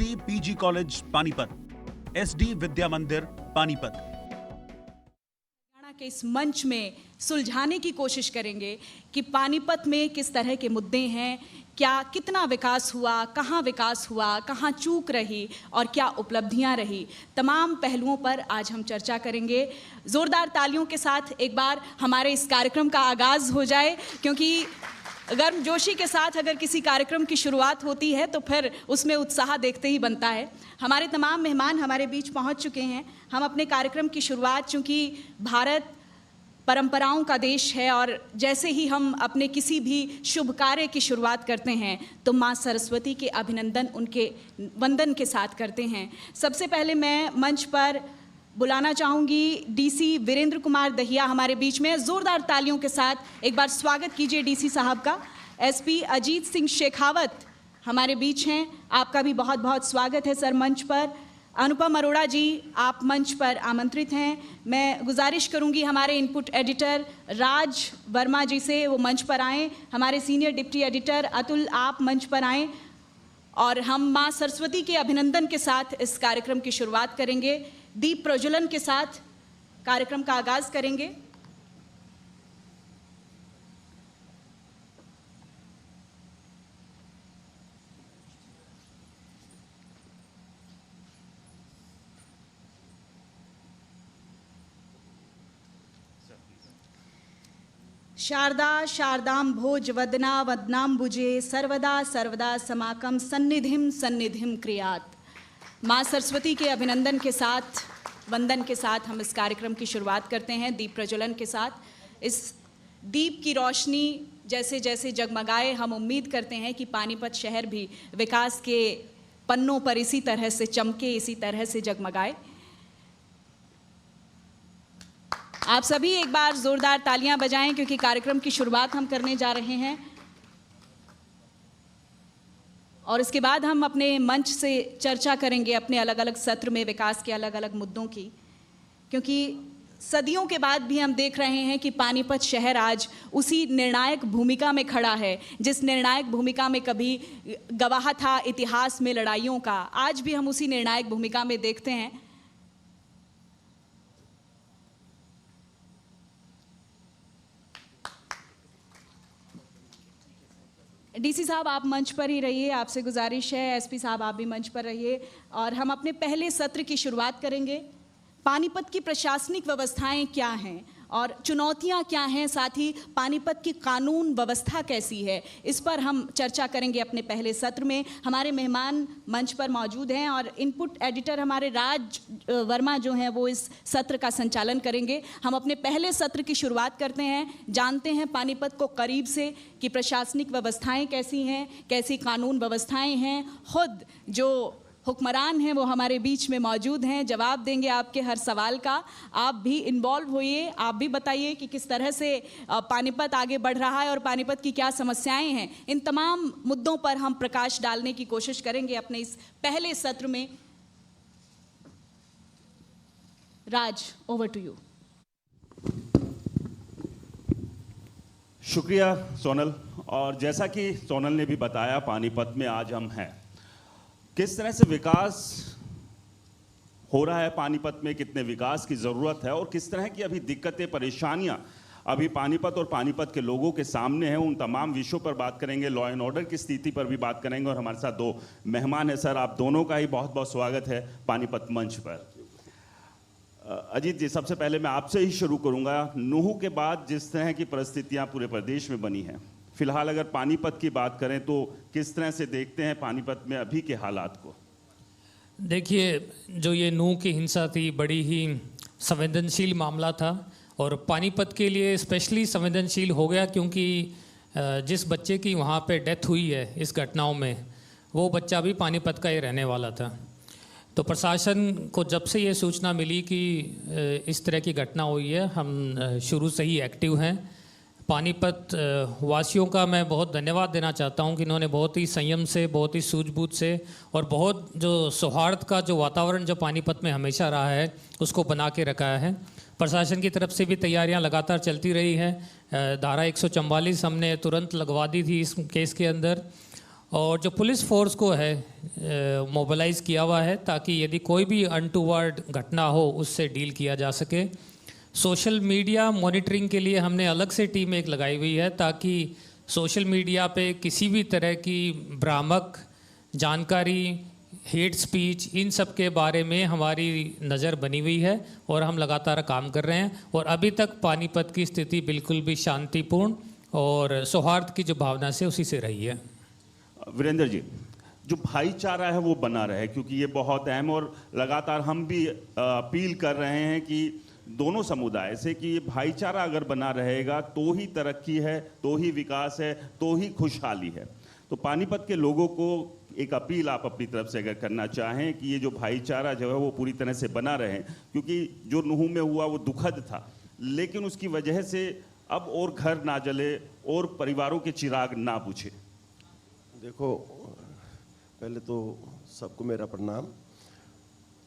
SD PG college Panipat, SD Vidya Mandir Panipat के इस मंच में सुलझाने की कोशिश करेंगे कि पानीपत में किस तरह के मुद्दे हैं, क्या कितना विकास हुआ, कहाँ चूक रही और क्या उपलब्धियां रही। तमाम पहलुओं पर आज हम चर्चा करेंगे। ज़ोरदार तालियों के साथ एक बार हमारे इस कार्यक्रम का आगाज़ हो जाए, क्योंकि गर्मजोशी के साथ अगर किसी कार्यक्रम की शुरुआत होती है तो फिर उसमें उत्साह देखते ही बनता है। हमारे तमाम मेहमान हमारे बीच पहुंच चुके हैं। हम अपने कार्यक्रम की शुरुआत, चूँकि भारत परंपराओं का देश है और जैसे ही हम अपने किसी भी शुभ कार्य की शुरुआत करते हैं तो माँ सरस्वती के अभिनंदन, उनके वंदन के साथ करते हैं। सबसे पहले मैं मंच पर बुलाना चाहूँगी डीसी वीरेंद्र कुमार दहिया हमारे बीच में। ज़ोरदार तालियों के साथ एक बार स्वागत कीजिए डीसी साहब का। एसपी अजीत सिंह शेखावत हमारे बीच हैं, आपका भी बहुत बहुत स्वागत है सर मंच पर। अनुपम अरोड़ा जी, आप मंच पर आमंत्रित हैं। मैं गुजारिश करूंगी हमारे इनपुट एडिटर राज वर्मा जी से वो मंच पर आएँ। हमारे सीनियर डिप्टी एडिटर अतुल, आप मंच पर आएँ और हम माँ सरस्वती के अभिनंदन के साथ इस कार्यक्रम की शुरुआत करेंगे। दीप प्रज्वलन के साथ कार्यक्रम का आगाज़ करेंगे। शारदा शारदाम भोज वदना वदनाम्बुजे सर्वदा सर्वदा समाकम सन्निधिम सन्निधिम क्रियात। माँ सरस्वती के अभिनंदन के साथ, वंदन के साथ हम इस कार्यक्रम की शुरुआत करते हैं दीप प्रज्वलन के साथ। इस दीप की रोशनी जैसे जैसे जगमगाए, हम उम्मीद करते हैं कि पानीपत शहर भी विकास के पन्नों पर इसी तरह से चमके, इसी तरह से जगमगाए। आप सभी एक बार ज़ोरदार तालियां बजाएं, क्योंकि कार्यक्रम की शुरुआत हम करने जा रहे हैं और इसके बाद हम अपने मंच से चर्चा करेंगे अपने अलग अलग सत्र में विकास के अलग अलग मुद्दों की। क्योंकि सदियों के बाद भी हम देख रहे हैं कि पानीपत शहर आज उसी निर्णायक भूमिका में खड़ा है जिस निर्णायक भूमिका में कभी गवाह था इतिहास में लड़ाइयों का। आज भी हम उसी निर्णायक भूमिका में देखते हैं। डीसी साहब, आप मंच पर ही रहिए, आपसे गुजारिश है। एसपी साहब, आप भी मंच पर रहिए और हम अपने पहले सत्र की शुरुआत करेंगे। पानीपत की प्रशासनिक व्यवस्थाएं क्या हैं और चुनौतियां क्या हैं, साथ ही पानीपत की कानून व्यवस्था कैसी है, इस पर हम चर्चा करेंगे अपने पहले सत्र में। हमारे मेहमान मंच पर मौजूद हैं और इनपुट एडिटर हमारे राज वर्मा जो हैं वो इस सत्र का संचालन करेंगे। हम अपने पहले सत्र की शुरुआत करते हैं, जानते हैं पानीपत को करीब से कि प्रशासनिक व्यवस्थाएं कैसी हैं, कैसी कानून व्यवस्थाएं हैं। खुद जो हुक्मरान हैं वो हमारे बीच में मौजूद हैं, जवाब देंगे आपके हर सवाल का। आप भी इन्वॉल्व होइए, आप भी बताइए कि किस तरह से पानीपत आगे बढ़ रहा है और पानीपत की क्या समस्याएं हैं। इन तमाम मुद्दों पर हम प्रकाश डालने की कोशिश करेंगे अपने इस पहले सत्र में। राज, ओवर टू यू। शुक्रिया सोनल। और जैसा कि सोनल ने भी बताया, पानीपत में आज हम हैं। किस तरह से विकास हो रहा है पानीपत में, कितने विकास की ज़रूरत है और किस तरह की अभी दिक्कतें, परेशानियां अभी पानीपत और पानीपत के लोगों के सामने हैं, उन तमाम विषयों पर बात करेंगे। लॉ एंड ऑर्डर की स्थिति पर भी बात करेंगे और हमारे साथ दो मेहमान हैं। सर, आप दोनों का ही बहुत बहुत स्वागत है पानीपत मंच पर। अजीत जी, सबसे पहले मैं आपसे ही शुरू करूंगा। नूह के बाद जिस तरह की परिस्थितियां पूरे प्रदेश में बनी हैं, फिलहाल अगर पानीपत की बात करें तो किस तरह से देखते हैं पानीपत में अभी के हालात को? देखिए, जो ये नूह की हिंसा थी, बड़ी ही संवेदनशील मामला था और पानीपत के लिए स्पेशली संवेदनशील हो गया, क्योंकि जिस बच्चे की वहाँ पे डेथ हुई है इस घटनाओं में, वो बच्चा भी पानीपत का ही रहने वाला था। तो प्रशासन को जब से ये सूचना मिली कि इस तरह की घटना हुई है, हम शुरू से ही एक्टिव हैं। पानीपत वासियों का मैं बहुत धन्यवाद देना चाहता हूं कि इन्होंने बहुत ही संयम से, बहुत ही सूझबूझ से और बहुत जो सौहार्द का जो वातावरण जो पानीपत में हमेशा रहा है उसको बना के रखा है। प्रशासन की तरफ से भी तैयारियां लगातार चलती रही हैं। धारा 144 हमने तुरंत लगवा दी थी इस केस के अंदर और जो पुलिस फोर्स को है मोबिलाइज़ किया हुआ है ताकि यदि कोई भी अनटूवर्ड घटना हो उससे डील किया जा सके। सोशल मीडिया मॉनिटरिंग के लिए हमने अलग से टीम एक लगाई हुई है ताकि सोशल मीडिया पे किसी भी तरह की भ्रामक जानकारी, हेट स्पीच, इन सब के बारे में हमारी नज़र बनी हुई है और हम लगातार काम कर रहे हैं। और अभी तक पानीपत की स्थिति बिल्कुल भी शांतिपूर्ण और सौहार्द की जो भावना से उसी से रही है। वीरेंद्र जी, जो भाईचारा है वो बना रहे, क्योंकि ये बहुत अहम, और लगातार हम भी अपील कर रहे हैं कि दोनों समुदाय से कि ये भाईचारा अगर बना रहेगा तो ही तरक्की है, तो ही विकास है, तो ही खुशहाली है। तो पानीपत के लोगों को एक अपील आप अपनी तरफ से अगर करना चाहें कि ये जो भाईचारा जो है वो पूरी तरह से बना रहे, क्योंकि जो नूह में हुआ वो दुखद था, लेकिन उसकी वजह से अब और घर ना जले और परिवारों के चिराग ना बुझे। देखो, पहले तो सबको मेरा प्रणाम।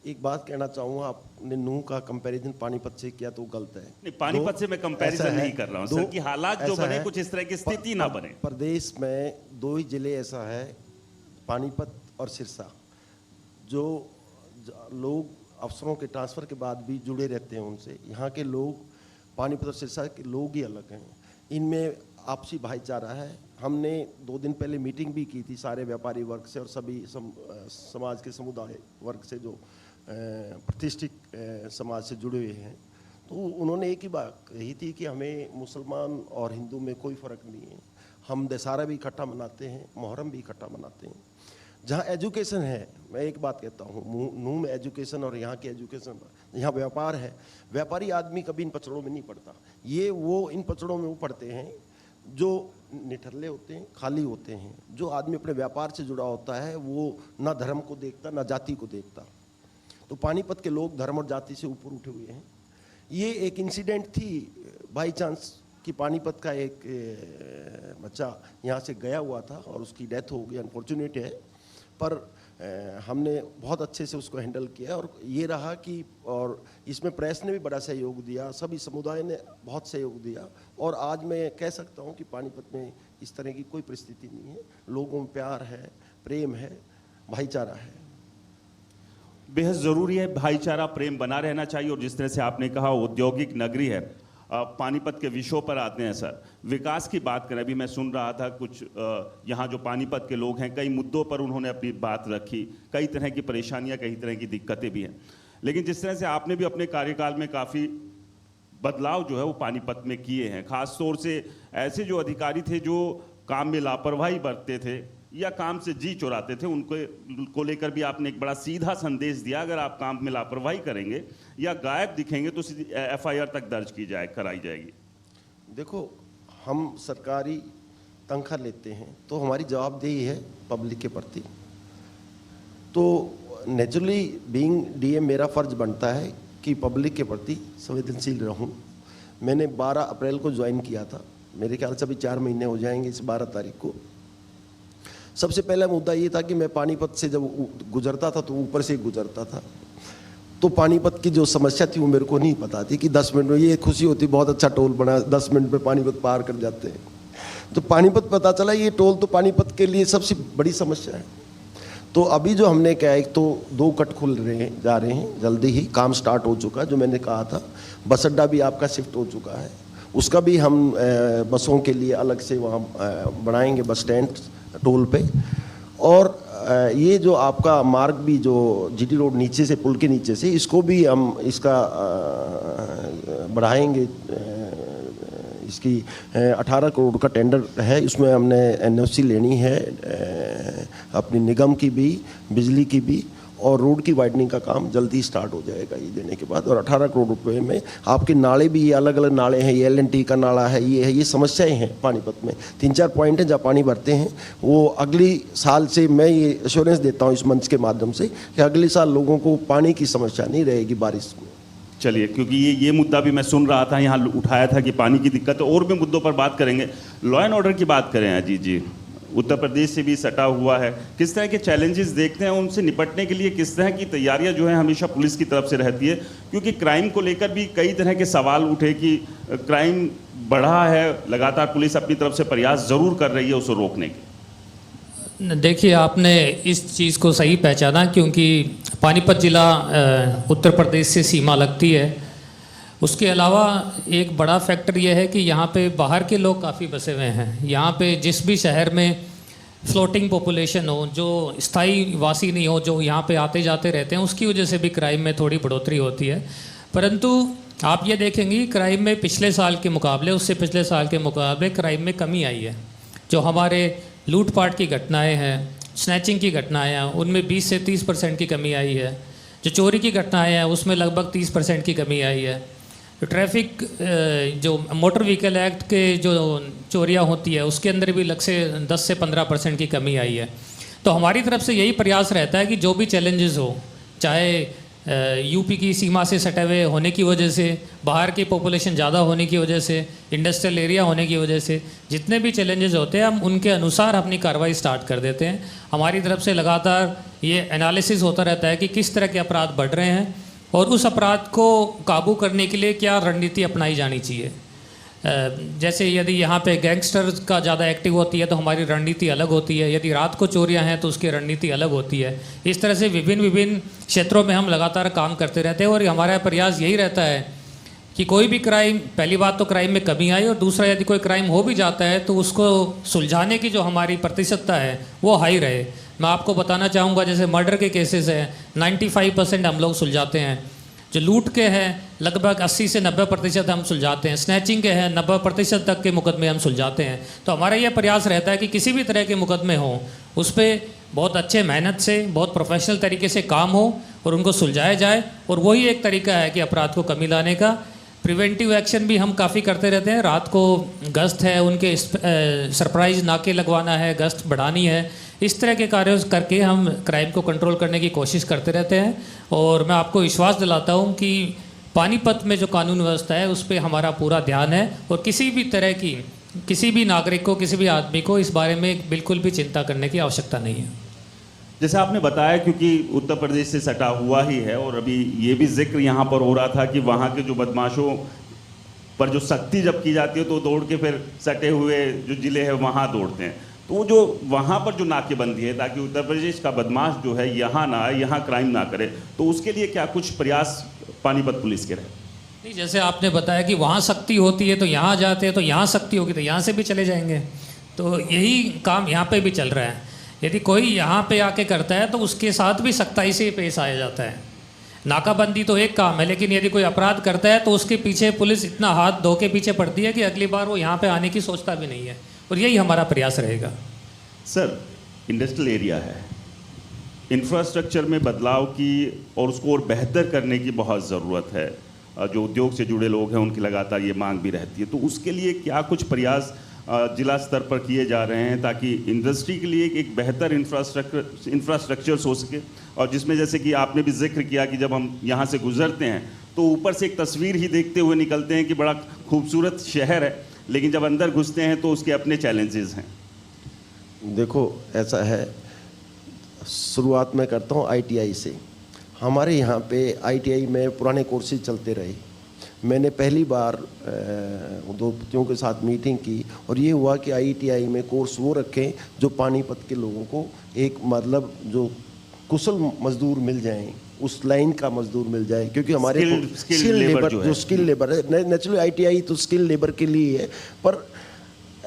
एक बात कहना चाहूँगा, आपने नूह का कंपैरिजन पानीपत से किया तो गलत है। नहीं, पानीपत से मैं कंपैरिजन नहीं कर रहा हूँ सर, कि हालात जो बने कुछ इस तरह की स्थिति ना बने। प्रदेश में दो ही जिले ऐसा है, पानीपत और सिरसा, जो लोग अफसरों के ट्रांसफ़र के बाद भी जुड़े रहते हैं उनसे। यहाँ के लोग, पानीपत और सिरसा के लोग ही अलग हैं, इनमें आपसी भाईचारा है। हमने 2 दिन पहले मीटिंग भी की थी सारे व्यापारी वर्ग से और सभी समाज के समुदाय वर्ग से जो प्रतिष्ठित समाज से जुड़े हुए हैं। तो उन्होंने एक ही बात कही थी कि हमें मुसलमान और हिंदू में कोई फ़र्क नहीं है, हम दशहरा भी इकट्ठा मनाते हैं, मुहर्रम भी इकट्ठा मनाते हैं। जहाँ एजुकेशन है, मैं एक बात कहता हूँ, नूह में एजुकेशन और यहाँ की एजुकेशन, यहाँ व्यापार है, व्यापारी आदमी कभी इन पचड़ों में नहीं पड़ता। ये वो इन पचड़ों में वो पड़ते हैं जो निठल्ले होते हैं, खाली होते हैं। जो आदमी अपने व्यापार से जुड़ा होता है वो ना धर्म को देखता, ना जाति को देखता। तो पानीपत के लोग धर्म और जाति से ऊपर उठे हुए हैं। ये एक इंसिडेंट थी बाई चांस कि पानीपत का एक बच्चा यहाँ से गया हुआ था और उसकी डेथ हो गई, अनफॉर्चुनेट है, पर हमने बहुत अच्छे से उसको हैंडल किया। और ये रहा कि, और इसमें प्रेस ने भी बड़ा सहयोग दिया, सभी समुदाय ने बहुत सहयोग दिया, और आज मैं कह सकता हूँ कि पानीपत में इस तरह की कोई परिस्थिति नहीं है। लोगों में प्यार है, प्रेम है, भाईचारा है। बेहद ज़रूरी है, भाईचारा प्रेम बना रहना चाहिए। और जिस तरह से आपने कहा औद्योगिक नगरी है, पानीपत के विषयों पर आते हैं सर, विकास की बात करें। अभी मैं सुन रहा था कुछ यहाँ जो पानीपत के लोग हैं, कई मुद्दों पर उन्होंने अपनी बात रखी, कई तरह की परेशानियाँ, कई तरह की दिक्कतें भी हैं। लेकिन जिस तरह से आपने भी अपने कार्यकाल में काफ़ी बदलाव जो है वो पानीपत में किए हैं, ख़ास तौर से ऐसे जो अधिकारी थे जो काम में लापरवाही बरतते थे या काम से जी चुराते थे, उनको लेकर भी आपने एक बड़ा सीधा संदेश दिया, अगर आप काम में लापरवाही करेंगे या गायब दिखेंगे तो FIR तक दर्ज कराई जाएगी। देखो, हम सरकारी तनख्वाह लेते हैं तो हमारी जवाबदेही है पब्लिक के प्रति। तो नेचुरली बीइंग DM मेरा फ़र्ज बनता है कि पब्लिक के प्रति संवेदनशील रहूं। मैंने 12 अप्रैल को ज्वाइन किया था, मेरे ख्याल से अभी 4 महीने हो जाएंगे इस 12 तारीख को। सबसे पहला मुद्दा ये था कि मैं पानीपत से जब गुजरता था तो ऊपर से गुजरता था, तो पानीपत की जो समस्या थी वो मेरे को नहीं पता थी कि 10 मिनट में, ये खुशी होती बहुत अच्छा टोल बना, 10 मिनट में पानीपत पार कर जाते हैं। तो पानीपत पता चला ये टोल तो पानीपत के लिए सबसे बड़ी समस्या है। तो अभी जो हमने क्या, एक तो 2 कट खुल जा रहे हैं, जल्दी ही काम स्टार्ट हो चुका है। जो मैंने कहा था, बस अड्डा भी आपका शिफ्ट हो चुका है, उसका भी हम बसों के लिए अलग से वहाँ बनाएंगे, बस स्टैंड टोल पे। और ये जो आपका मार्ग भी जो GT रोड नीचे से, पुल के नीचे से, इसको भी हम इसका बढ़ाएंगे। इसकी 18 करोड़ का टेंडर है, इसमें हमने NOC लेनी है अपनी निगम की भी, बिजली की भी, और रोड की वाइडनिंग का काम जल्दी स्टार्ट हो जाएगा ये देने के बाद। और 18 करोड़ रुपए में आपके नाले भी, ये अलग अलग नाले हैं, ये LNT का नाला है, ये समस्याएं हैं पानीपत में। 3-4 पॉइंट हैं जहाँ पानी भरते हैं, वो अगली साल से मैं ये एश्योरेंस देता हूँ इस मंच के माध्यम से कि अगले साल लोगों को पानी की समस्या नहीं रहेगी बारिश में। चलिए, क्योंकि ये मुद्दा भी मैं सुन रहा था, यहाँ उठाया था कि पानी की दिक्कत, और भी मुद्दों पर बात करेंगे। लॉ एंड ऑर्डर की बात करें अजीत जी, उत्तर प्रदेश से भी सटा हुआ है, किस तरह के चैलेंजेस देखते हैं, उनसे निपटने के लिए किस तरह की तैयारियां जो है हमेशा पुलिस की तरफ से रहती है? क्योंकि क्राइम को लेकर भी कई तरह के सवाल उठे कि क्राइम बढ़ा है, लगातार पुलिस अपनी तरफ से प्रयास ज़रूर कर रही है उसे रोकने के। देखिए, आपने इस चीज़ को सही पहचाना, क्योंकि पानीपत ज़िला उत्तर प्रदेश से सीमा लगती है। उसके अलावा एक बड़ा फैक्टर यह है कि यहाँ पे बाहर के लोग काफ़ी बसे हुए हैं। यहाँ पे जिस भी शहर में फ्लोटिंग पॉपुलेशन हो, जो स्थायी वासी नहीं हो, जो यहाँ पे आते जाते रहते हैं, उसकी वजह से भी क्राइम में थोड़ी बढ़ोतरी होती है। परंतु आप ये देखेंगे क्राइम में पिछले साल के मुकाबले, उससे पिछले साल के मुकाबले क्राइम में कमी आई है। जो हमारे लूटपाट की घटनाएं हैं, स्नैचिंग की घटनाएं हैं, उनमें 20 से 30% की कमी आई है। जो चोरी की घटनाएं हैं उसमें लगभग 30% की कमी आई है। तो ट्रैफिक जो मोटर व्हीकल एक्ट के जो चोरियां होती है उसके अंदर भी 10 से 15% की कमी आई है। तो हमारी तरफ से यही प्रयास रहता है कि जो भी चैलेंजेस हो, चाहे यूपी की सीमा से सटे हुए होने की वजह से, बाहर की पॉपुलेशन ज़्यादा होने की वजह से, इंडस्ट्रियल एरिया होने की वजह से, जितने भी चैलेंजेस होते हैं हम उनके अनुसार अपनी कार्रवाई स्टार्ट कर देते हैं। हमारी तरफ से लगातार ये एनालिसिस होता रहता है कि किस तरह के अपराध बढ़ रहे हैं और उस अपराध को काबू करने के लिए क्या रणनीति अपनाई जानी चाहिए। जैसे यदि यहाँ पे गैंगस्टर्स का ज़्यादा एक्टिव होती है तो हमारी रणनीति अलग होती है, यदि रात को चोरियाँ हैं तो उसकी रणनीति अलग होती है। इस तरह से विभिन्न क्षेत्रों में हम लगातार काम करते रहते हैं और हमारा प्रयास यही रहता है कि कोई भी क्राइम, पहली बात तो क्राइम में कमी आई, और दूसरा यदि कोई क्राइम हो भी जाता है तो उसको सुलझाने की जो हमारी प्रतिशतता है वो हाई रहे। मैं आपको बताना चाहूँगा, जैसे मर्डर के केसेस हैं 95% हम लोग सुलझाते हैं। जो लूट के हैं लगभग 80 से 90% हम सुलझाते हैं। स्नैचिंग के हैं 90% तक के मुकदमे हम सुलझाते हैं। तो हमारा यह प्रयास रहता है कि किसी भी तरह के मुकदमे हों उस पर बहुत अच्छे मेहनत से, बहुत प्रोफेशनल तरीके से काम हो और उनको सुलझाया जाए। और वही एक तरीका है कि अपराध को कमी लाने का। प्रिवेंटिव एक्शन भी हम काफ़ी करते रहते हैं। रात को गश्त है, उनके सरप्राइज नाके लगवाना है, गश्त बढ़ानी है, इस तरह के कार्य करके हम क्राइम को कंट्रोल करने की कोशिश करते रहते हैं। और मैं आपको विश्वास दिलाता हूं कि पानीपत में जो कानून व्यवस्था है उस पर हमारा पूरा ध्यान है और किसी भी तरह की, किसी भी नागरिक को, किसी भी आदमी को इस बारे में बिल्कुल भी चिंता करने की आवश्यकता नहीं है। जैसे आपने बताया, क्योंकि उत्तर प्रदेश से सटा हुआ ही है और अभी ये भी जिक्र यहाँ पर हो रहा था कि वहाँ के जो बदमाशों पर जो सख्ती जब की जाती है तो दौड़ के फिर सटे हुए जो ज़िले हैं वहाँ दौड़ते हैं। तो जो वहाँ पर जो नाकेबंदी है ताकि उत्तर प्रदेश का बदमाश जो है यहाँ ना आए, यहाँ क्राइम ना करे, तो उसके लिए क्या कुछ प्रयास पानीपत पुलिस के रहे? नहीं, जैसे आपने बताया कि वहाँ सख्ती होती है तो यहाँ जाते हैं, तो यहाँ सख्ती होगी तो यहाँ से भी चले जाएंगे। तो यही काम यहाँ पे भी चल रहा है। यदि कोई यहाँ पे आके करता है तो उसके साथ भी सख्ताई से पेश आया जाता है। नाकाबंदी तो एक काम है, लेकिन यदि कोई अपराध करता है तो उसके पीछे पुलिस इतना हाथ धो के पीछे पड़ती है कि अगली बार वो यहाँ पे आने की सोचता भी नहीं है। और यही हमारा प्रयास रहेगा। सर, इंडस्ट्रियल एरिया है, इंफ्रास्ट्रक्चर में बदलाव की और उसको और बेहतर करने की बहुत ज़रूरत है। जो उद्योग से जुड़े लोग हैं उनकी लगातार ये मांग भी रहती है। तो उसके लिए क्या कुछ प्रयास जिला स्तर पर किए जा रहे हैं ताकि इंडस्ट्री के लिए एक बेहतर इंफ्रास्ट्रक्चर हो सके, और जिसमें जैसे कि आपने भी जिक्र किया कि जब हम यहाँ से गुजरते हैं तो ऊपर से एक तस्वीर ही देखते हुए निकलते हैं कि बड़ा खूबसूरत शहर है, लेकिन जब अंदर घुसते हैं तो उसके अपने चैलेंजेस हैं। देखो, ऐसा है, शुरुआत में करता हूँ ITI से। हमारे यहाँ पे ITI में पुराने कोर्सेज चलते रहे। मैंने पहली बार उद्योगपतियों के साथ मीटिंग की और ये हुआ कि ITI में कोर्स वो रखें जो पानीपत के लोगों को एक मतलब जो कुशल मजदूर मिल जाएं, उस लाइन का मजदूर मिल जाए, क्योंकि हमारे स्किल लेबर जो स्किल लेबर है, नेचुरली ITI तो स्किल लेबर के लिए है। पर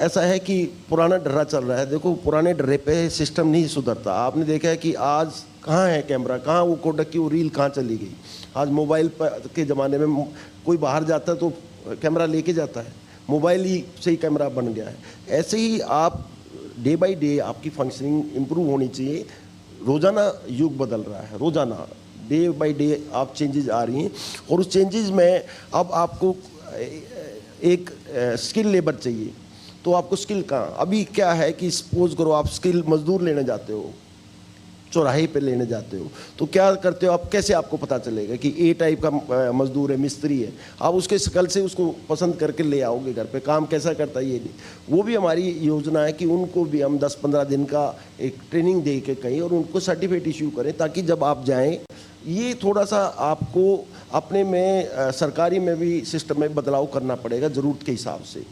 ऐसा है कि पुराना डर्रा चल रहा है। देखो, पुराने डर्रे पे सिस्टम नहीं सुधरता। आपने देखा है कि आज कहाँ है कैमरा, कहाँ वो कोडक की वो रील कहाँ चली गई। आज मोबाइल के ज़माने में कोई बाहर जाता है तो कैमरा लेके जाता है, मोबाइल ही से ही कैमरा बन गया है। ऐसे ही आप डे बाय डे आपकी फंक्शनिंग इम्प्रूव होनी चाहिए। रोज़ाना युग बदल रहा है, रोज़ाना डे बाय डे आप चेंजेस आ रही हैं और उस चेंजेस में अब आपको एक स्किल लेबर चाहिए। तो आपको स्किल कहाँ, अभी क्या है कि सपोज करो आप स्किल मजदूर लेने जाते हो, चौराहे पे लेने जाते हो, तो क्या करते हो आप, कैसे आपको पता चलेगा कि ए टाइप का मजदूर है, मिस्त्री है? आप उसके शकल से उसको पसंद करके ले आओगे घर पे, काम कैसा करता है ये नहीं। वो भी हमारी योजना है कि उनको भी हम 10-15 दिन का एक ट्रेनिंग दे के कहीं और उनको सर्टिफिकेट इशू करें ताकि जब आप जाएँ ये थोड़ा सा आपको अपने में सरकारी में भी सिस्टम में बदलाव करना पड़ेगा ज़रूरत के हिसाब से।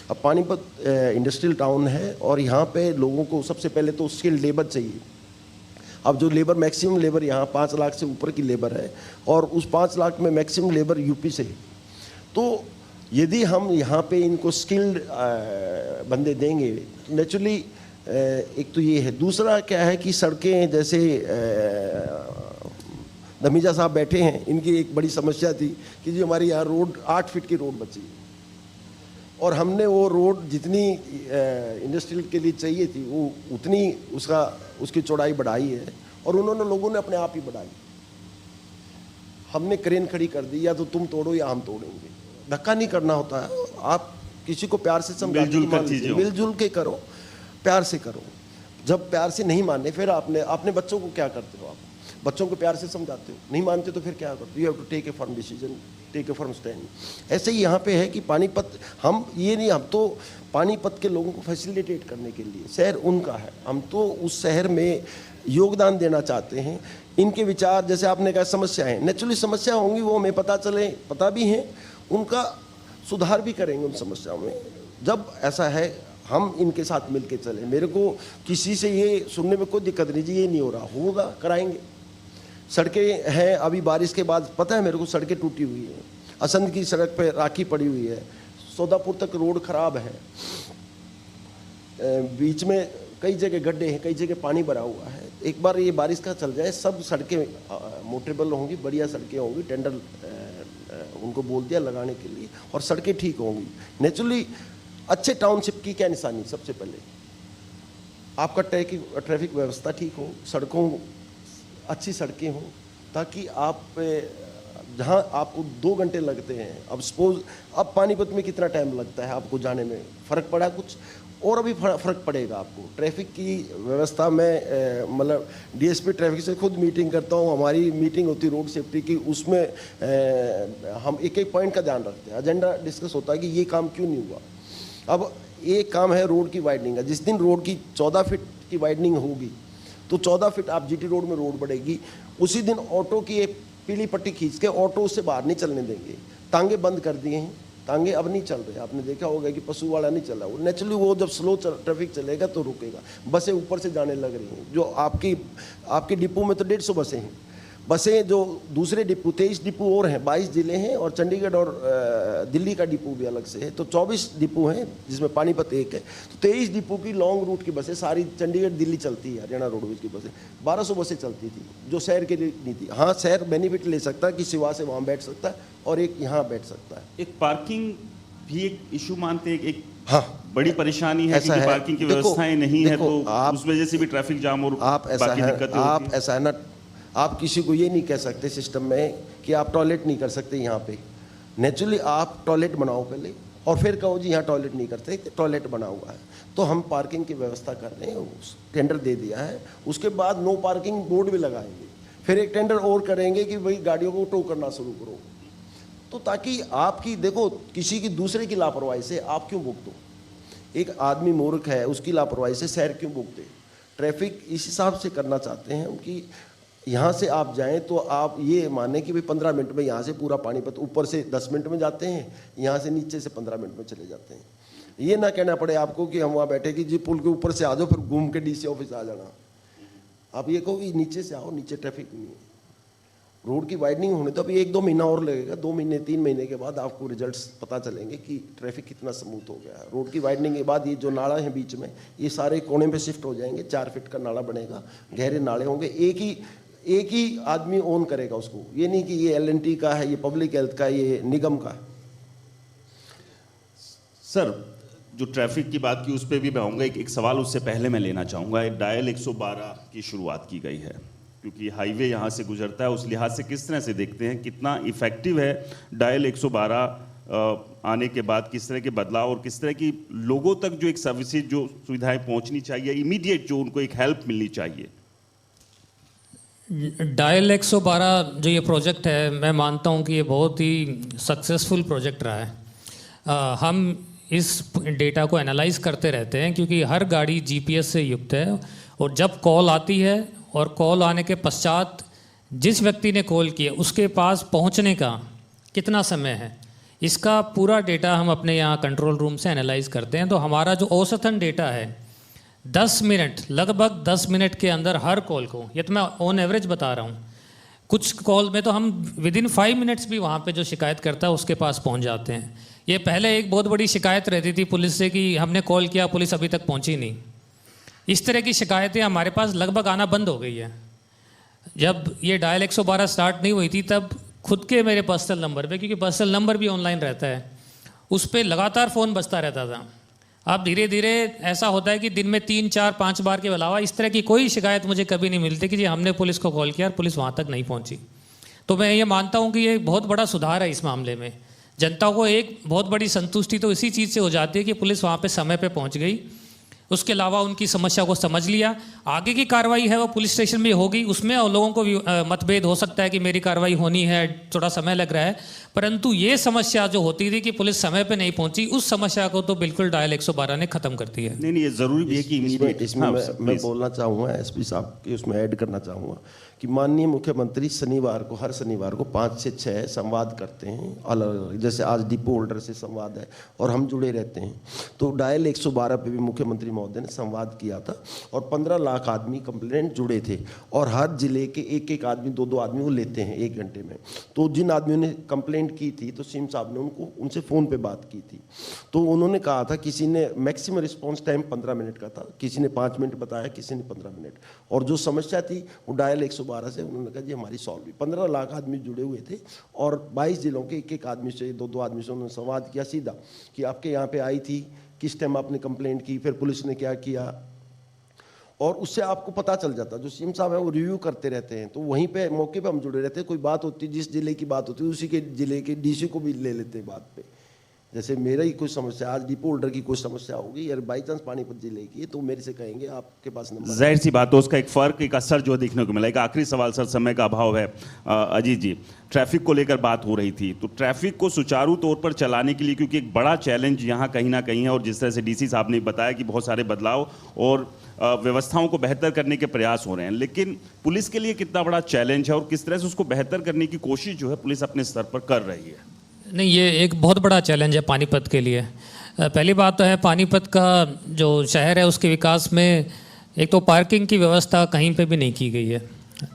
अब पानीपत इंडस्ट्रियल टाउन है और यहाँ पे लोगों को सबसे पहले तो स्किल्ड लेबर चाहिए। अब जो लेबर मैक्सिमम लेबर यहाँ 5 लाख से ऊपर की लेबर है और उस 5 लाख में मैक्सिमम लेबर यूपी से है। तो यदि हम यहाँ पे इनको स्किल्ड बंदे देंगे नेचुरली, एक तो ये है। दूसरा क्या है कि सड़कें, जैसे धमीजा साहब बैठे हैं, इनकी एक बड़ी समस्या थी कि जी हमारी यहाँ रोड 8 फीट की रोड बची और हमने वो रोड जितनी इंडस्ट्रियल के लिए चाहिए थी वो उतनी उसकी चौड़ाई बढ़ाई है और उन्होंने लोगों ने अपने आप ही बढ़ाई। हमने क्रेन खड़ी कर दी, या तो तुम तोड़ो या हम तोड़ेंगे। धक्का नहीं करना होता है, आप किसी को प्यार से समझा, मिलजुल के करो, प्यार से करो। जब प्यार से नहीं माने फिर अपने बच्चों को क्या करते हो? आप बच्चों को प्यार से समझाते हो, नहीं मानते तो फिर क्या करते हो? You have to take a firm decision, take a firm stand. ऐसे ही यहाँ पे है कि पानीपत, हम तो पानीपत के लोगों को फैसिलिटेट करने के लिए, शहर उनका है, हम तो उस शहर में योगदान देना चाहते हैं। इनके विचार, जैसे आपने कहा समस्याएं, नेचुरली समस्या होंगी, वो हमें पता भी हैं, उनका सुधार भी करेंगे उन समस्याओं में। जब ऐसा है हम इनके साथ मिलके चलें। मेरे को किसी से ये सुनने में कोई दिक्कत नहीं जी, ये नहीं हो रहा, होगा, कराएंगे। सड़कें हैं, अभी बारिश के बाद पता है मेरे को सड़कें टूटी हुई हैं, असंध की सड़क पे राखी पड़ी हुई है, सौदापुर तक रोड खराब है, बीच में कई जगह गड्ढे हैं, कई जगह पानी भरा हुआ है। एक बार ये बारिश का चल जाए, सब सड़कें मोटरेबल होंगी, बढ़िया सड़कें होंगी, टेंडर उनको बोल दिया लगाने के लिए और सड़कें ठीक होंगी। नेचुरली अच्छे टाउनशिप की क्या निशानी? सबसे पहले आपका ट्रैफिक व्यवस्था ठीक हो, सड़कों अच्छी सड़कें हों, ताकि आप जहाँ आपको 2 घंटे लगते हैं, अब सपोज अब पानीपत में कितना टाइम लगता है आपको जाने में, फ़र्क पड़ा कुछ? और अभी फ़र्क पड़ेगा आपको। ट्रैफिक की व्यवस्था में मतलब डीएसपी ट्रैफिक से खुद मीटिंग करता हूँ, हमारी मीटिंग होती है रोड सेफ्टी की, उसमें हम एक पॉइंट का ध्यान रखते हैं, एजेंडा डिस्कस होता है कि ये काम क्यों नहीं हुआ। अब एक काम है रोड की वाइडनिंग का, जिस दिन रोड की 14 फीट की वाइडनिंग होगी तो 14 फीट आप जीटी रोड में रोड बढ़ेगी, उसी दिन ऑटो की एक पीली पट्टी खींच के ऑटो उससे बाहर नहीं चलने देंगे। तांगे बंद कर दिए हैं, तांगे अब नहीं चल रहे। आपने देखा होगा कि पशु वाला नहीं चला, वो नेचुरली वो जब स्लो ट्रैफिक चलेगा तो रुकेगा। बसें ऊपर से जाने लग रही हैं, जो आपकी डिपो में तो 150 बसें हैं। बसें जो दूसरे डिपो 23 डिपो और हैं, 22 जिले हैं और चंडीगढ़ और दिल्ली का डिपो भी अलग से है, तो 24 डिपो हैं जिसमें पानीपत एक है। तो 23 डिपो की लॉन्ग रूट की बसें सारी चंडीगढ़ दिल्ली चलती है, हरियाणा रोडवेज की बसें 1200 बसें चलती थी, जो शहर के लिए नहीं थी। हाँ, शहर बेनिफिट ले सकता है कि सिवा से वहाँ बैठ सकता है और एक यहाँ बैठ सकता है। एक पार्किंग भी एक इशू मानते हैं, एक हाँ बड़ी परेशानी है कि पार्किंग की व्यवस्थाएं नहीं है, तो उस वजह से भी ट्रैफिक जाम और बाकी दिक्कतें होती हैं। ऐसा है ना, आप किसी को ये नहीं कह सकते सिस्टम में कि आप टॉयलेट नहीं कर सकते यहाँ पे। नेचुरली आप टॉयलेट बनाओ पहले और फिर कहो जी यहाँ टॉयलेट नहीं करते, टॉयलेट बना हुआ है। तो हम पार्किंग की व्यवस्था कर रहे हैं, टेंडर दे दिया है, उसके बाद नो पार्किंग बोर्ड भी लगाएंगे, फिर एक टेंडर और करेंगे कि भाई गाड़ियों को टो करना शुरू करो। तो ताकि आपकी, देखो किसी की दूसरे की लापरवाही से आप क्यों भुगतो? एक आदमी मूर्ख है, उसकी लापरवाही से शहर क्यों भुगते? ट्रैफिक इस हिसाब से करना चाहते हैं कि यहाँ से आप जाएं तो आप ये माने कि भाई 15 मिनट में यहाँ से पूरा पानीपत, ऊपर से 10 मिनट में जाते हैं, यहाँ से नीचे से 15 मिनट में चले जाते हैं। ये ना कहना पड़े आपको कि हम वहाँ बैठे कि जी पुल के ऊपर से आ जाओ फिर घूम के डीसी ऑफिस आ जाना। आप ये कहो कि नीचे से आओ, नीचे ट्रैफिक नहीं है। रोड की वाइडनिंग होने तो अभी 1-2 महीना और लगेगा, 2 महीने 3 महीने के बाद आपको रिजल्ट्स पता चलेंगे कि ट्रैफिक कितना स्मूथ हो गया है। रोड की वाइडनिंग के बाद ये जो नाला है बीच में, ये सारे कोने पे शिफ्ट हो जाएंगे, 4 फीट का नाला बनेगा, गहरे नाले होंगे, एक ही आदमी ओन करेगा उसको। ये नहीं कि ये L&T का है, ये पब्लिक हेल्थ का, ये निगम का है। सर, जो ट्रैफिक की बात की उस पर भी मैं आऊँगा, एक सवाल उससे पहले मैं लेना चाहूँगा। डायल 112 की शुरुआत की गई है क्योंकि हाईवे यहाँ से गुजरता है, उस लिहाज से किस तरह से देखते हैं, कितना इफेक्टिव है डायल 112 आने के बाद, किस तरह के बदलाव और किस तरह की लोगों तक जो एक सर्विसेज, जो सुविधाएं पहुँचनी चाहिए, इमीडिएट जो उनको एक हेल्प मिलनी चाहिए? डायल 112 जो ये प्रोजेक्ट है, मैं मानता हूँ कि ये बहुत ही सक्सेसफुल प्रोजेक्ट रहा है। हम इस डेटा को एनालाइज करते रहते हैं क्योंकि हर गाड़ी जीपीएस से युक्त है और जब कॉल आती है और कॉल आने के पश्चात जिस व्यक्ति ने कॉल किया उसके पास पहुंचने का कितना समय है, इसका पूरा डेटा हम अपने यहाँ कंट्रोल रूम से एनालाइज करते हैं। तो हमारा जो औसतन डेटा है 10 मिनट, लगभग 10 मिनट के अंदर हर कॉल को, ये तो मैं ऑन एवरेज बता रहा हूँ, कुछ कॉल में तो हम विदिन 5 मिनट्स भी वहाँ पे जो शिकायत करता है उसके पास पहुँच जाते हैं। ये पहले एक बहुत बड़ी शिकायत रहती थी पुलिस से कि हमने कॉल किया, पुलिस अभी तक पहुँची नहीं। इस तरह की शिकायतें हमारे पास लगभग आना बंद हो गई है। जब ये डायल 112 स्टार्ट नहीं हुई थी तब खुद के मेरे पर्सनल नंबर पे, क्योंकि पर्सनल नंबर भी ऑनलाइन रहता है, उस पर लगातार फ़ोन बजता रहता था। अब धीरे धीरे ऐसा होता है कि दिन में 3, 4, 5 बार के अलावा इस तरह की कोई शिकायत मुझे कभी नहीं मिलती कि जी हमने पुलिस को कॉल किया और पुलिस वहाँ तक नहीं पहुँची। तो मैं ये मानता हूँ कि ये बहुत बड़ा सुधार है इस मामले में। जनता को एक बहुत बड़ी संतुष्टि तो इसी चीज़ से हो जाती है कि पुलिस वहाँ पे समय पे पहुँच गई, उसके अलावा उनकी समस्या को समझ लिया। आगे की कार्रवाई है वो पुलिस स्टेशन में होगी, उसमें लोगों को भी मतभेद हो सकता है कि मेरी कार्रवाई होनी है, थोड़ा समय लग रहा है, परंतु ये समस्या जो होती थी कि पुलिस समय पे नहीं पहुंची, उस समस्या को तो बिल्कुल डायल 112 ने खत्म कर दिया है। नहीं, ये जरूरी भी है कि इसमें मैं बोलना चाहूँगा, एसपी साहब के उसमें ऐड करना चाहूँगा कि माननीय मुख्यमंत्री शनिवार को, हर शनिवार को 5 से 6 संवाद करते हैं अलग अलग, जैसे आज डिपो होल्डर से संवाद है और हम जुड़े रहते हैं। तो डायल 112 पे भी मुख्यमंत्री महोदय ने संवाद किया था और 15 लाख आदमी कंप्लेंट जुड़े थे और हर जिले के एक एक आदमी, 2-2 आदमी वो लेते हैं 1 घंटे में। तो जिन आदमियों ने कंप्लेंट की थी तो सीएम साहब ने उनसे फ़ोन पे बात की थी, तो उन्होंने कहा था, किसी ने मैक्सिमम रिस्पॉन्स टाइम 15 मिनट का था, किसी ने 5 मिनट बताया, किसी ने 15 मिनट, और जो समस्या थी वो डायल 112 से उन्होंने कहा जी हमारी सॉल्व हुई। 15 लाख आदमी जुड़े हुए थे और 22 जिलों के एक एक आदमी से, 2-2 आदमी से उन्होंने संवाद किया सीधा कि आपके यहाँ पे आई थी, किस टाइम आपने कंप्लेंट की, फिर पुलिस ने क्या किया, और उससे आपको पता चल जाता। जो सीएम साहब है वो रिव्यू करते रहते हैं, तो वहीं पे मौके पे हम जुड़े रहते हैं। कोई बात होती है, जिस जिले की बात होती है उसी के जिले के डीसी को भी ले लेते हैं बात पे। जैसे मेरा ही कोई समस्या, आज डिपो होल्डर की कोई समस्या होगी यार, बाई चांस पानीपत जिले की है, तो मेरे से कहेंगे आपके पास नंबर। जाहिर सी बात है, उसका एक फ़र्क, एक असर जो देखने को मिला। एक आखिरी सवाल सर, समय का अभाव है। अजीत जी, ट्रैफिक को लेकर बात हो रही थी, तो ट्रैफिक को सुचारू तौर पर चलाने के लिए, क्योंकि एक बड़ा चैलेंज यहाँ कहीं ना कहीं है, और जिस तरह से डीसी साहब ने बताया कि बहुत सारे बदलाव और व्यवस्थाओं को बेहतर करने के प्रयास हो रहे हैं, लेकिन पुलिस के लिए कितना बड़ा चैलेंज है और किस तरह से उसको बेहतर करने की कोशिश जो है पुलिस अपने स्तर पर कर रही है? नहीं, ये एक बहुत बड़ा चैलेंज है पानीपत के लिए। पहली बात तो है, पानीपत का जो शहर है उसके विकास में एक तो पार्किंग की व्यवस्था कहीं पे भी नहीं की गई है।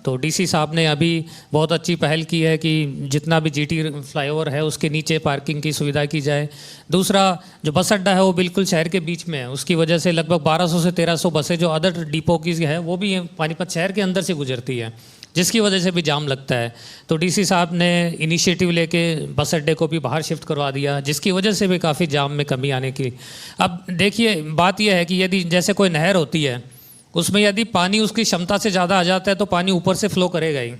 तो डीसी साहब ने अभी बहुत अच्छी पहल की है कि जितना भी जीटी फ्लाईओवर है उसके नीचे पार्किंग की सुविधा की जाए। दूसरा, जो बस अड्डा है वो बिल्कुल शहर के बीच में है, उसकी वजह से लगभग 1200 से 1300 बसें जो अदर डिपो की है वो भी पानीपत शहर के अंदर से गुजरती है, जिसकी वजह से भी जाम लगता है। तो डीसी साहब ने इनिशिएटिव लेके बस अड्डे को भी बाहर शिफ्ट करवा दिया, जिसकी वजह से भी काफ़ी जाम में कमी आने की। अब देखिए, बात यह है कि यदि जैसे कोई नहर होती है, उसमें यदि पानी उसकी क्षमता से ज़्यादा आ जाता है तो पानी ऊपर से फ्लो करेगा ही।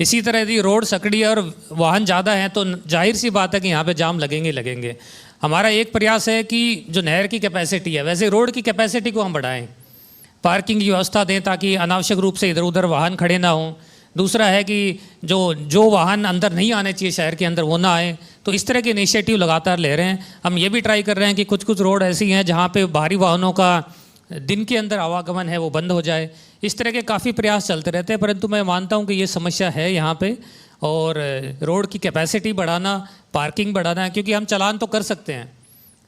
इसी तरह यदि रोड सकड़ी है और वाहन ज़्यादा हैं तो जाहिर सी बात है कि यहाँ पे जाम लगेंगे। हमारा एक प्रयास है कि जो नहर की कैपेसिटी है, वैसे रोड की कैपेसिटी को हम बढ़ाएं, पार्किंग की व्यवस्था दें ताकि अनावश्यक रूप से इधर उधर वाहन खड़े ना हों। दूसरा है कि जो वाहन अंदर नहीं आने चाहिए शहर के अंदर वो ना आए। तो इस तरह के इनिशिएटिव लगातार ले रहे हैं। हम ये भी ट्राई कर रहे हैं कि कुछ रोड ऐसी हैं जहाँ पे बाहरी वाहनों का दिन के अंदर आवागमन है वो बंद हो जाए। इस तरह के काफ़ी प्रयास चलते रहते हैं, परंतु मैं मानता हूँ कि ये समस्या है यहाँ पे, और रोड की कैपेसिटी बढ़ाना, पार्किंग बढ़ाना, क्योंकि हम चालान तो कर सकते हैं।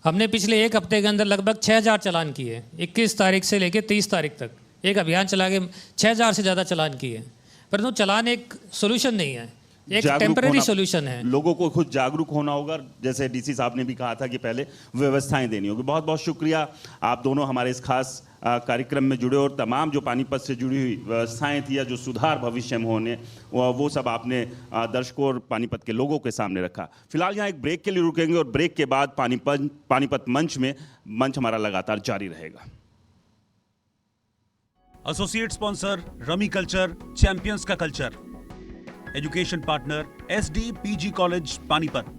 हमने पिछले 1 हफ्ते के अंदर लगभग 6000 चालान किए, 21 तारीख से लेकर 30 तारीख तक एक अभियान चला के 6000 से ज़्यादा चालान किए। परंतु चालान एक सोल्यूशन नहीं है, एक टेम्परेरी सोल्यूशन है। लोगों को खुद जागरूक होना होगा, जैसे डीसी साहब ने भी कहा था कि पहले व्यवस्थाएं देनी होगी। बहुत बहुत शुक्रिया आप दोनों हमारे इस खास कार्यक्रम में जुड़े, और तमाम जो पानीपत से जुड़ी हुई व्यवस्थाएं थी या जो सुधार भविष्य में होने, वो सब आपने दर्शकों और पानीपत के लोगों के सामने रखा। फिलहाल यहाँ एक ब्रेक के लिए रुकेंगे और ब्रेक के बाद पानीपत मंच हमारा लगातार जारी रहेगा। Associate sponsor rummy culture, champions का culture. Education partner SD PG college Panipat.